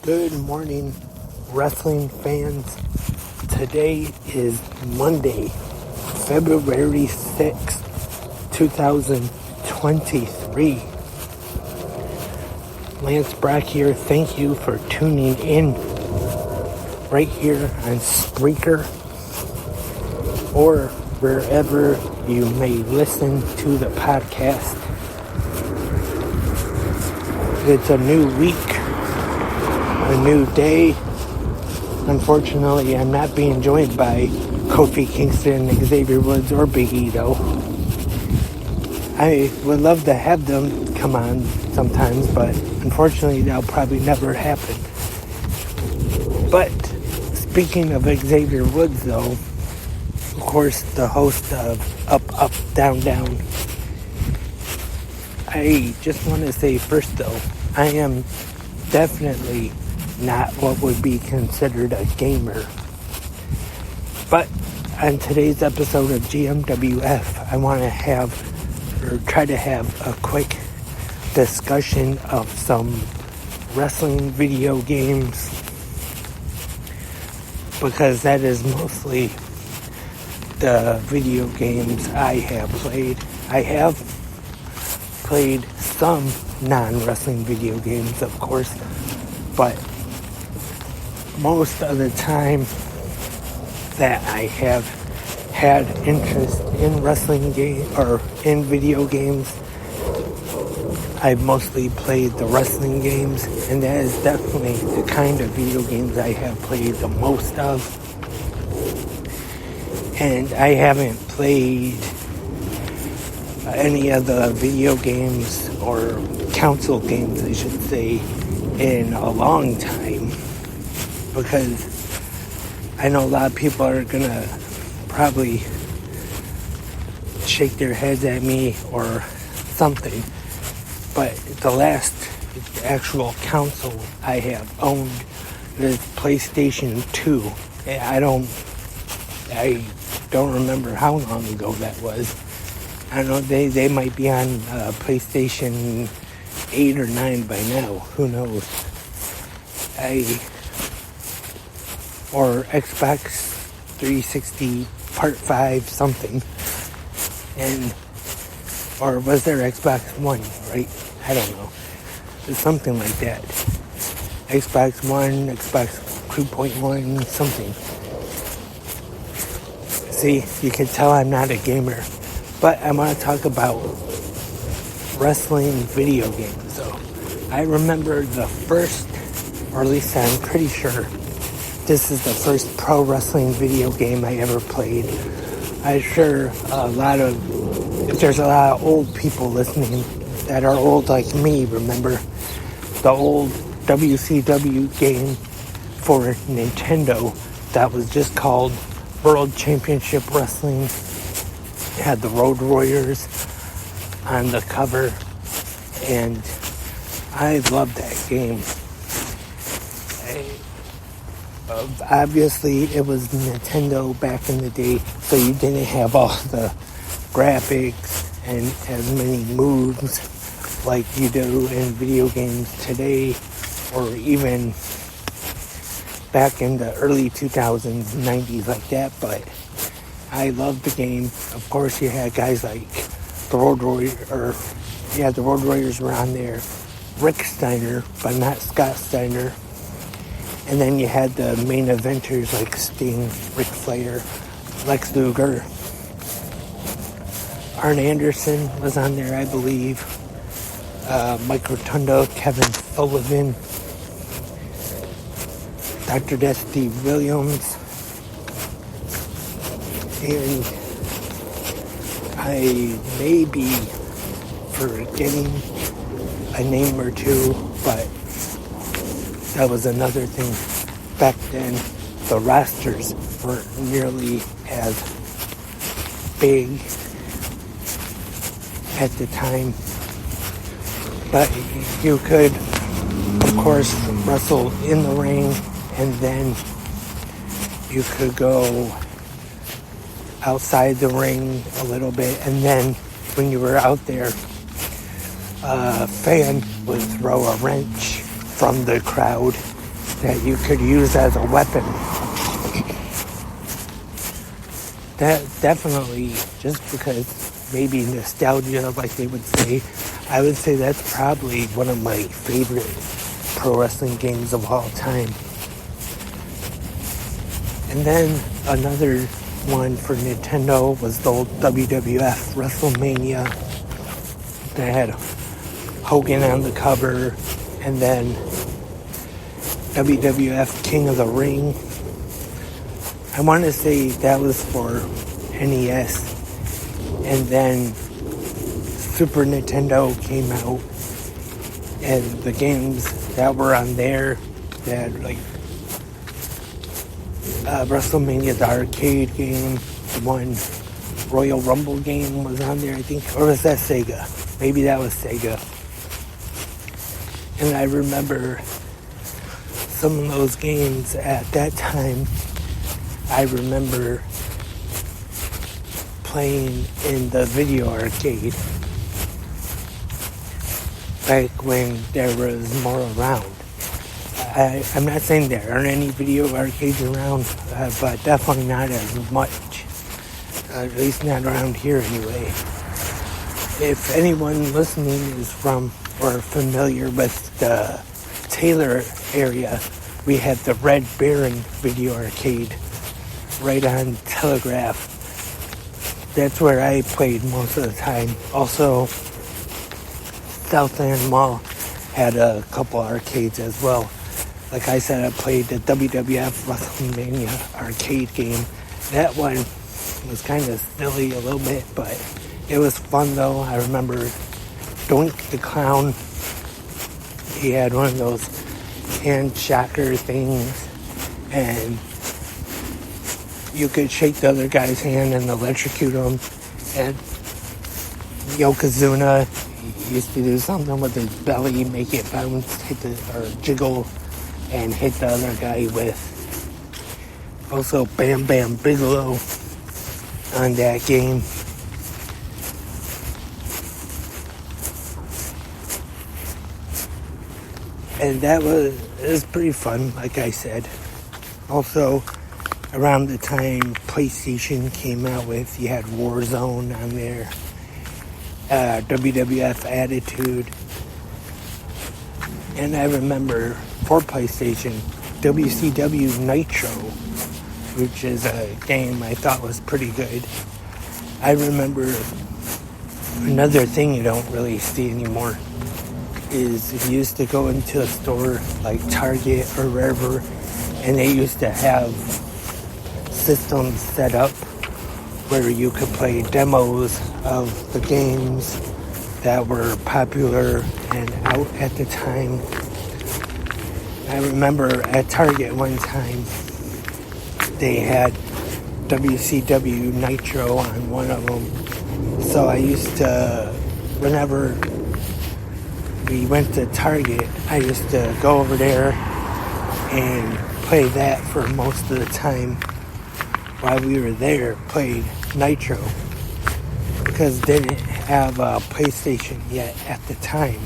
Good morning, wrestling fans. Today is Monday, February 6th, 2023. Lance Brock here. Thank you for tuning in right here on Spreaker or wherever you may listen to the podcast. It's a new week, a new day. Unfortunately, I'm not being joined by Kofi Kingston, Xavier Woods, or Big E, though. I would love to have them come on sometimes, but unfortunately, that'll probably never happen. But speaking of Xavier Woods, though, of course, the host of Up, Up, Down, Down, I just want to say first, though, I am definitely not what would be considered a gamer. But on today's episode of GMWF, I want to try to have a quick discussion of some wrestling video games, because that is mostly the video games I have played. I have played some non-wrestling video games, of course, but most of the time that I have had interest in wrestling game or in video games, I've mostly played the wrestling games, and that is definitely the kind of video games I have played the most of. And I haven't played any of the video games or console games, I should say, in a long time, because I know a lot of people are gonna probably shake their heads at me or something, but the last actual console I have owned is PlayStation 2. I don't remember how long ago that was. I don't know, they might be on PlayStation 8 or 9 by now. Who knows? Or Xbox 360 Part 5 something. Or was there Xbox One, right? I don't know. It's something like that. Xbox One, Xbox 2.1, something. See, you can tell I'm not a gamer. But I want to talk about wrestling video games. So I remember the first, or at least I'm pretty sure this is the first pro wrestling video game I ever played. I'm sure if there's a lot of old people listening that are old like me, remember the old WCW game for Nintendo that was just called World Championship Wrestling. It had the Road Warriors on the cover, and I loved that game. Obviously, it was Nintendo back in the day, so you didn't have all the graphics and as many moves like you do in video games today, or even back in the early 2000s, 90s like that, but I loved the game. Of course, you had guys like the Road Warriors were on there, Rick Steiner, but not Scott Steiner. And then you had the main eventers like Sting, Ric Flair, Lex Luger. Arn Anderson was on there, I believe. Mike Rotundo, Kevin Sullivan, Dr. Dusty Williams. And I may be forgetting a name or two, but that was another thing. Back then, the rosters weren't nearly as big at the time. But you could, of course, wrestle in the ring, and then you could go outside the ring a little bit, and then when you were out there, a fan would throw a wrench from the crowd that you could use as a weapon. That definitely, just because maybe nostalgia, like they would say, I would say that's probably one of my favorite pro wrestling games of all time. And then another one for Nintendo was the old WWF WrestleMania that had Hogan on the cover, and then WWF King of the Ring. I want to say that was for NES, and then Super Nintendo came out, and the games that were on there, that like WrestleMania, the arcade game, the one Royal Rumble game was on there, I think, or was that Sega? Maybe that was Sega. And I remember some of those games at that time. I remember playing in the video arcade back when there was more around. I'm not saying there aren't any video arcades around, but definitely not as much. At least not around here anyway. If anyone listening is from or familiar with the Taylor area, we had the Red Baron video arcade right on Telegraph. That's where I played most of the time. Also, Southland Mall had a couple arcades as well. Like I said, I played the WWF WrestleMania arcade game. That one was kind of silly a little bit, but it was fun though. I remember Doink the Clown. He had one of those hand shocker things, and you could shake the other guy's hand and electrocute him. And Yokozuna used to do something with his belly, make it bounce, or jiggle, and hit the other guy with. Also, Bam Bam Bigelow on that game. And it was pretty fun, like I said. Also, around the time PlayStation came out with, you had Warzone on there, WWF Attitude, and I remember for PlayStation, WCW Nitro, which is a game I thought was pretty good. I remember another thing you don't really see anymore is if you used to go into a store like Target or wherever, and they used to have systems set up where you could play demos of the games that were popular and out at the time. I remember at Target one time they had WCW Nitro on one of them, so I used to, whenever we went to Target, I used to go over there and play that for most of the time while we were there, played Nitro, because they didn't have a PlayStation yet at the time.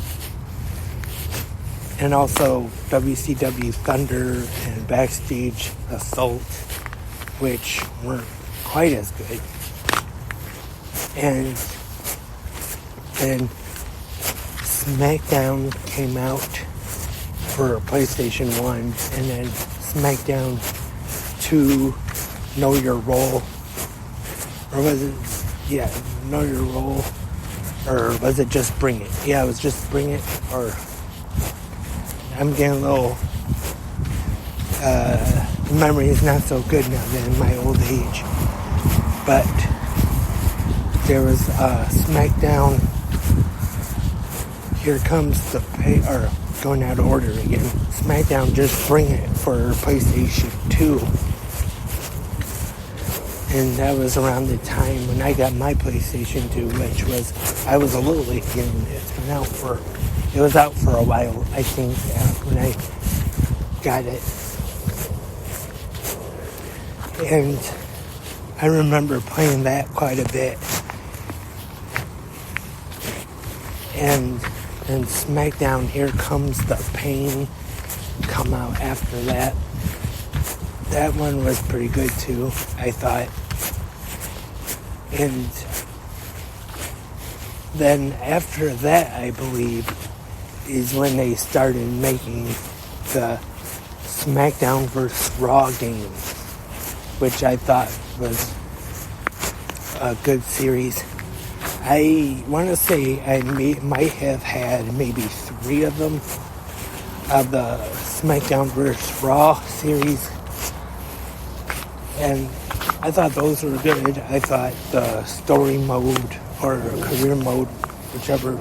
And also WCW Thunder and Backstage Assault, which weren't quite as good. And then SmackDown came out for PlayStation 1, and then SmackDown 2, Know Your Role, or was it, Know Your Role, or was it just Bring It? Yeah, it was just Bring It, or I'm getting a little, memory is not so good now than my old age, but there was SmackDown, Here Comes the Pay, or going out of order again, SmackDown Just Bring It for PlayStation 2. And that was around the time when I got my PlayStation 2, which was, I was a little late getting it. It was out for a while, I think, when I got it. And I remember playing that quite a bit. And SmackDown, Here Comes the Pain, come out after that. That one was pretty good too, I thought. And then after that, I believe, is when they started making the SmackDown vs. Raw game, which I thought was a good series. I want to say I might have had maybe 3 of them, of the SmackDown vs. Raw series, and I thought those were good. I thought the story mode or career mode, whichever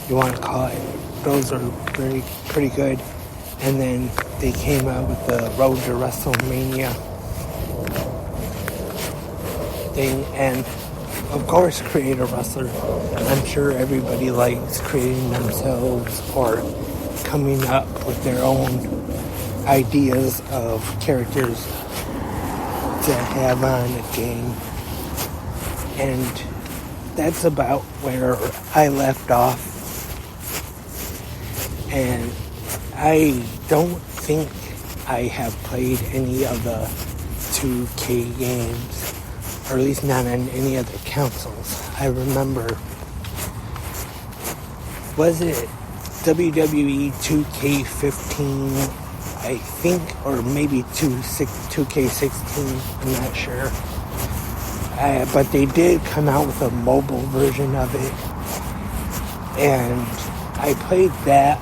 you want to call it, those are pretty good. And then they came out with the Road to WrestleMania thing, and of course, create a wrestler. I'm sure everybody likes creating themselves or coming up with their own ideas of characters to have on a game. And that's about where I left off. And I don't think I have played any of the 2K games, or at least not on any other consoles. I remember, was it WWE 2K15, I think, or maybe 2K16, I'm not sure. But they did come out with a mobile version of it, and I played that.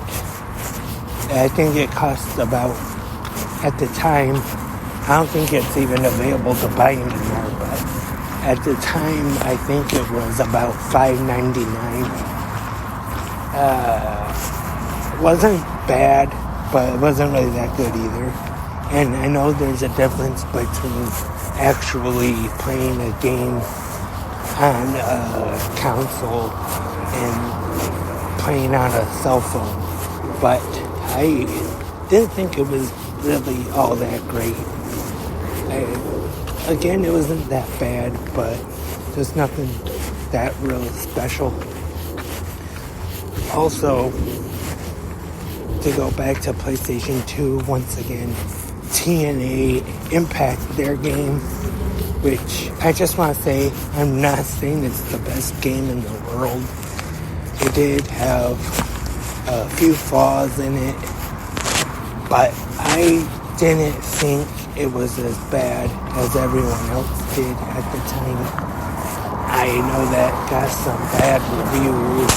I think it cost about, at the time, I don't think it's even available to buy anymore, but at the time, I think it was about $5.99. It wasn't bad, but it wasn't really that good either. And I know there's a difference between actually playing a game on a console and playing on a cell phone. But I didn't think it was really all that great. Again, it wasn't that bad, but there's nothing that really special. Also, to go back to PlayStation 2 once again, TNA Impact, their game, which I just want to say, I'm not saying it's the best game in the world. It did have a few flaws in it, but I didn't think it was as bad as everyone else did at the time. I know that got some bad reviews,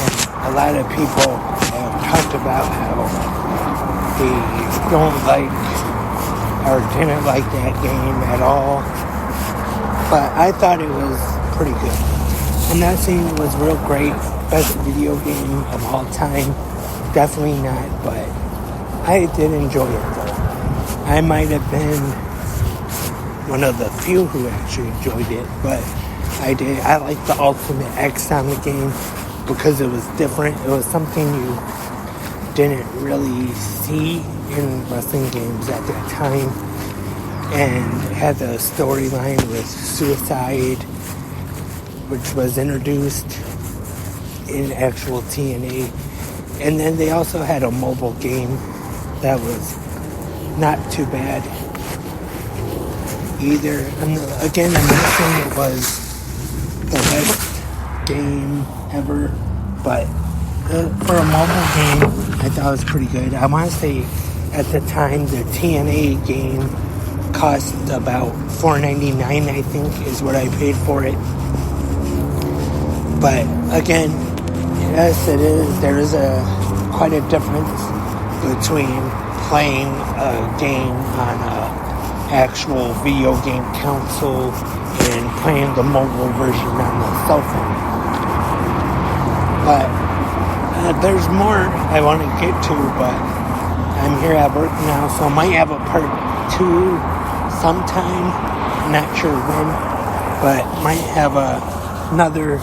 and a lot of people have talked about how they don't like or didn't like that game at all, but I thought it was pretty good. I'm not saying it was real great, best video game of all time, definitely not, but I did enjoy it though. I might have been one of the few who actually enjoyed it, but I did. I liked the Ultimate X on the game because it was different. It was something you didn't really see in wrestling games at that time, and had the storyline with Suicide, which was introduced in actual TNA. And then they also had a mobile game that was not too bad either. And again, I'm not saying it was the best game ever, but for a mobile game, I thought it was pretty good. I want to say at the time the TNA game cost about $4.99, I think, is what I paid for it. But again, yes, it is. There is quite a difference between playing a game on an actual video game console and playing the mobile version on the cell phone. But there's more I want to get to, but I'm here at work now, so I might have a part 2 sometime. Not sure when, but might have another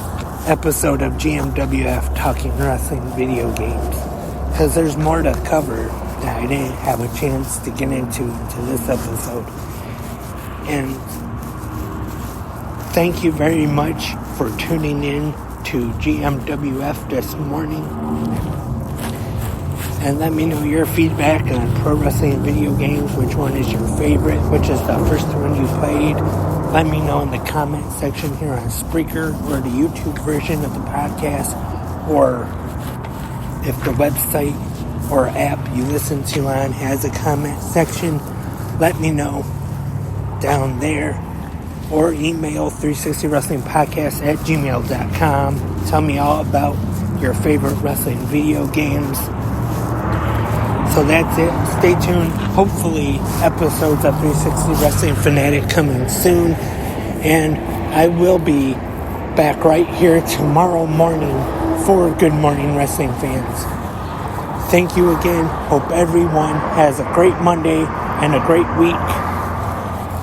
episode of GMWF Talking Wrestling Video Games, because there's more to cover that I didn't have a chance to get into this episode. And thank you very much for tuning in to GMWF this morning. And let me know your feedback on pro wrestling video games. Which one is your favorite? Which is the first one you played? Let me know in the comment section here on Spreaker or the YouTube version of the podcast, or if the website or app you listen to on has a comment section, let me know down there. Or email 360wrestlingpodcast@gmail.com. Tell me all about your favorite wrestling video games. So that's it. Stay tuned. Hopefully episodes of 360 Wrestling Fanatic coming soon. And I will be back right here tomorrow morning for Good Morning Wrestling fans. Thank you again. Hope everyone has a great Monday and a great week.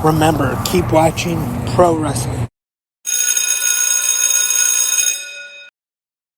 Remember, keep watching pro wrestling.